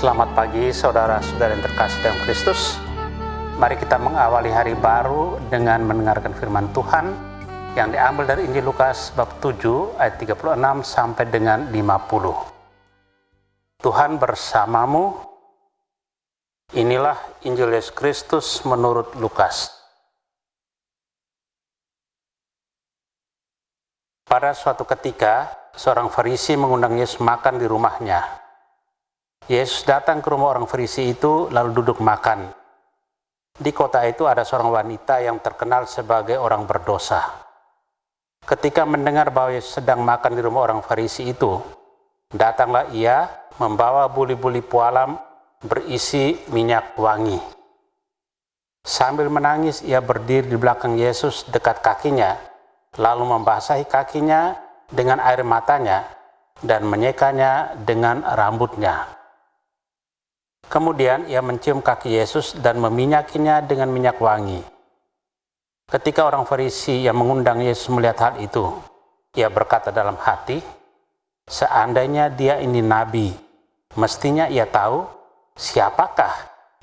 Selamat pagi saudara-saudara yang terkasih dalam Kristus. Mari kita mengawali hari baru dengan mendengarkan firman Tuhan yang diambil dari Injil Lukas bab 7 ayat 36 sampai dengan 50. Tuhan bersamamu. Inilah Injil Yesus Kristus menurut Lukas. Pada suatu ketika, seorang Farisi mengundang Yesus makan di rumahnya. Yesus datang ke rumah orang Farisi itu lalu duduk makan. Di kota itu ada seorang wanita yang terkenal sebagai orang berdosa. Ketika mendengar bahwa Yesus sedang makan di rumah orang Farisi itu, datanglah ia membawa buli-buli pualam berisi minyak wangi. Sambil menangis ia berdiri di belakang Yesus dekat kakinya, lalu membasahi kakinya dengan air matanya dan menyekanya dengan rambutnya. Kemudian ia mencium kaki Yesus dan meminyakinya dengan minyak wangi. Ketika orang Farisi yang mengundang Yesus melihat hal itu, ia berkata dalam hati, seandainya dia ini nabi, mestinya ia tahu siapakah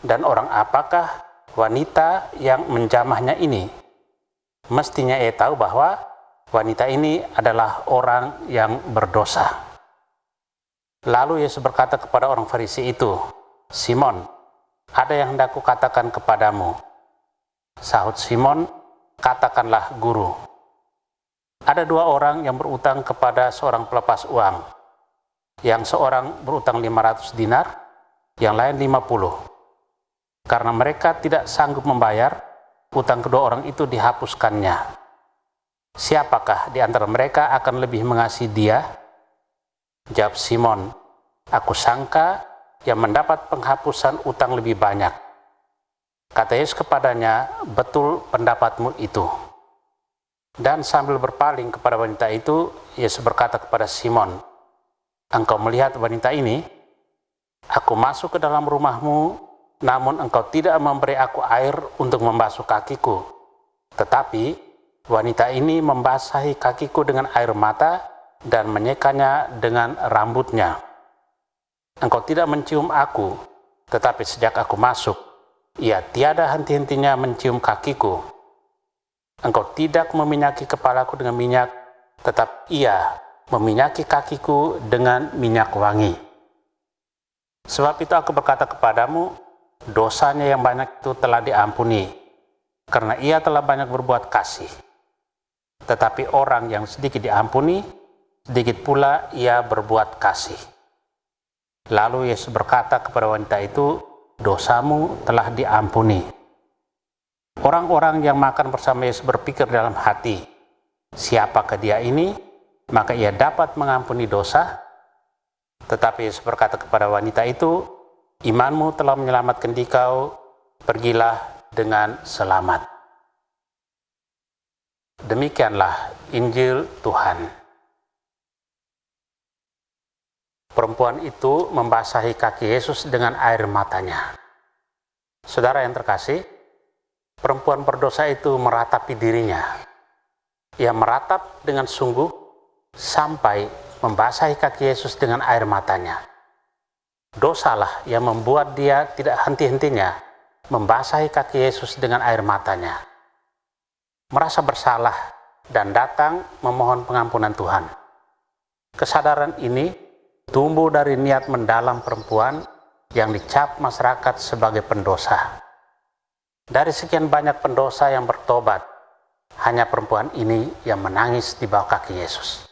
dan orang apakah wanita yang menjamahnya ini. Mestinya ia tahu bahwa wanita ini adalah orang yang berdosa. Lalu Yesus berkata kepada orang Farisi itu, Simon, ada yang hendak kukatakan kepadamu. Sahut Simon, katakanlah guru. Ada dua orang yang berutang kepada seorang pelepas uang. Yang seorang berutang 500 dinar, yang lain 50. Karena mereka tidak sanggup membayar, utang kedua orang itu dihapuskannya. Siapakah di antara mereka akan lebih mengasihi dia? Jawab Simon, aku sangka yang mendapat penghapusan utang lebih banyak. Kata Yesus kepadanya, betul pendapatmu itu. Dan sambil berpaling kepada wanita itu, Yesus berkata kepada Simon, engkau melihat wanita ini? Aku masuk ke dalam rumahmu, namun engkau tidak memberi aku air untuk membasuh kakiku. Tetapi wanita ini membasahi kakiku dengan air mata dan menyekanya dengan rambutnya. Engkau tidak mencium aku, tetapi sejak aku masuk, ia tiada henti-hentinya mencium kakiku. Engkau tidak meminyaki kepalaku dengan minyak, tetap ia meminyaki kakiku dengan minyak wangi. Sebab itu aku berkata kepadamu, dosanya yang banyak itu telah diampuni, karena ia telah banyak berbuat kasih. Tetapi orang yang sedikit diampuni, sedikit pula ia berbuat kasih. Lalu Yesus berkata kepada wanita itu, dosamu telah diampuni. Orang-orang yang makan bersama Yesus berpikir dalam hati, siapakah dia ini? Maka ia dapat mengampuni dosa. Tetapi Yesus berkata kepada wanita itu, imanmu telah menyelamatkan dikau, pergilah dengan selamat. Demikianlah Injil Tuhan. Perempuan itu membasahi kaki Yesus dengan air matanya. Saudara yang terkasih, perempuan berdosa itu meratapi dirinya. Ia meratap dengan sungguh sampai membasahi kaki Yesus dengan air matanya. Dosalah yang membuat dia tidak henti-hentinya membasahi kaki Yesus dengan air matanya. Merasa bersalah dan datang memohon pengampunan Tuhan. Kesadaran ini tumbuh dari niat mendalam perempuan yang dicap masyarakat sebagai pendosa. Dari sekian banyak pendosa yang bertobat, hanya perempuan ini yang menangis di bawah kaki Yesus.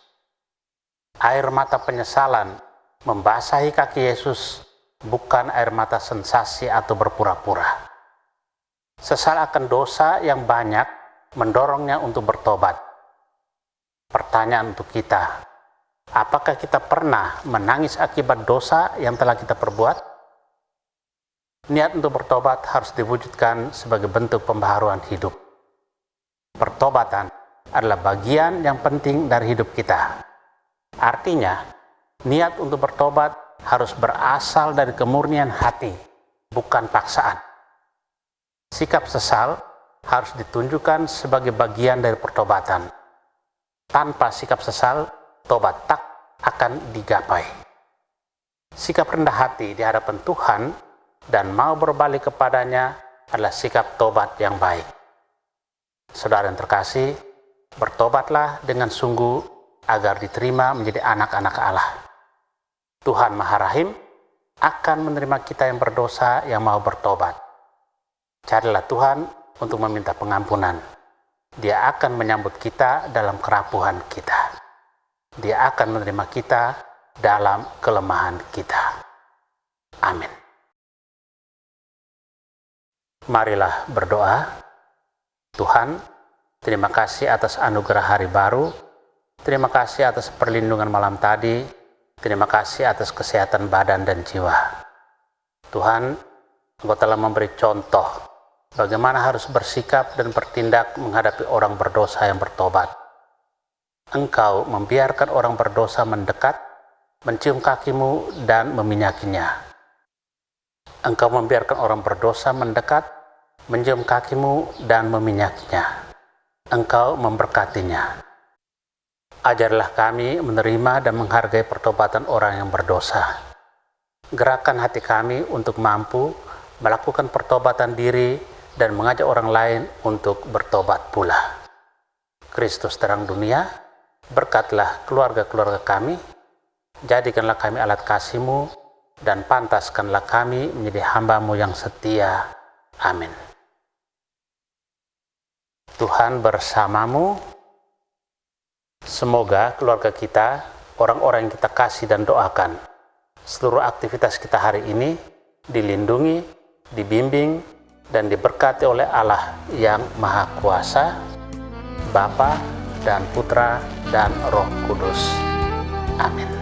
Air mata penyesalan membasahi kaki Yesus, bukan air mata sensasi atau berpura-pura. Sesal akan dosa yang banyak mendorongnya untuk bertobat. Pertanyaan untuk kita, apakah kita pernah menangis akibat dosa yang telah kita perbuat? Niat untuk bertobat harus diwujudkan sebagai bentuk pembaharuan hidup. Pertobatan adalah bagian yang penting dari hidup kita. Artinya, niat untuk bertobat harus berasal dari kemurnian hati, bukan paksaan. Sikap sesal harus ditunjukkan sebagai bagian dari pertobatan. Tanpa sikap sesal, tobat tak akan digapai. Sikap rendah hati di hadapan Tuhan dan mau berbalik kepadanya adalah sikap tobat yang baik. Saudara yang terkasih, bertobatlah dengan sungguh agar diterima menjadi anak-anak Allah. Tuhan Maha Rahim akan menerima kita yang berdosa yang mau bertobat. Carilah Tuhan untuk meminta pengampunan. Dia akan menyambut kita dalam kerapuhan kita. Dia akan menerima kita dalam kelemahan kita. Amin. Marilah berdoa. Tuhan, terima kasih atas anugerah hari baru. Terima kasih atas perlindungan malam tadi. Terima kasih atas kesehatan badan dan jiwa. Tuhan, Engkau telah memberi contoh bagaimana harus bersikap dan bertindak menghadapi orang berdosa yang bertobat. Engkau membiarkan orang berdosa mendekat, mencium kakimu dan meminyakinya. Engkau membiarkan orang berdosa mendekat, mencium kakimu dan meminyakinya. Engkau memberkatinya. Ajarlah kami menerima dan menghargai pertobatan orang yang berdosa. Gerakan hati kami untuk mampu melakukan pertobatan diri dan mengajak orang lain untuk bertobat pula. Kristus terang dunia, berkatlah keluarga-keluarga kami, jadikanlah kami alat kasih-Mu, dan pantaskanlah kami menjadi hamba-Mu yang setia. Amin. Tuhan bersamamu. Semoga keluarga kita, orang-orang yang kita kasih dan doakan, seluruh aktivitas kita hari ini dilindungi, dibimbing, dan diberkati oleh Allah yang Maha Kuasa, Bapa dan Putra dan Roh Kudus. Amin.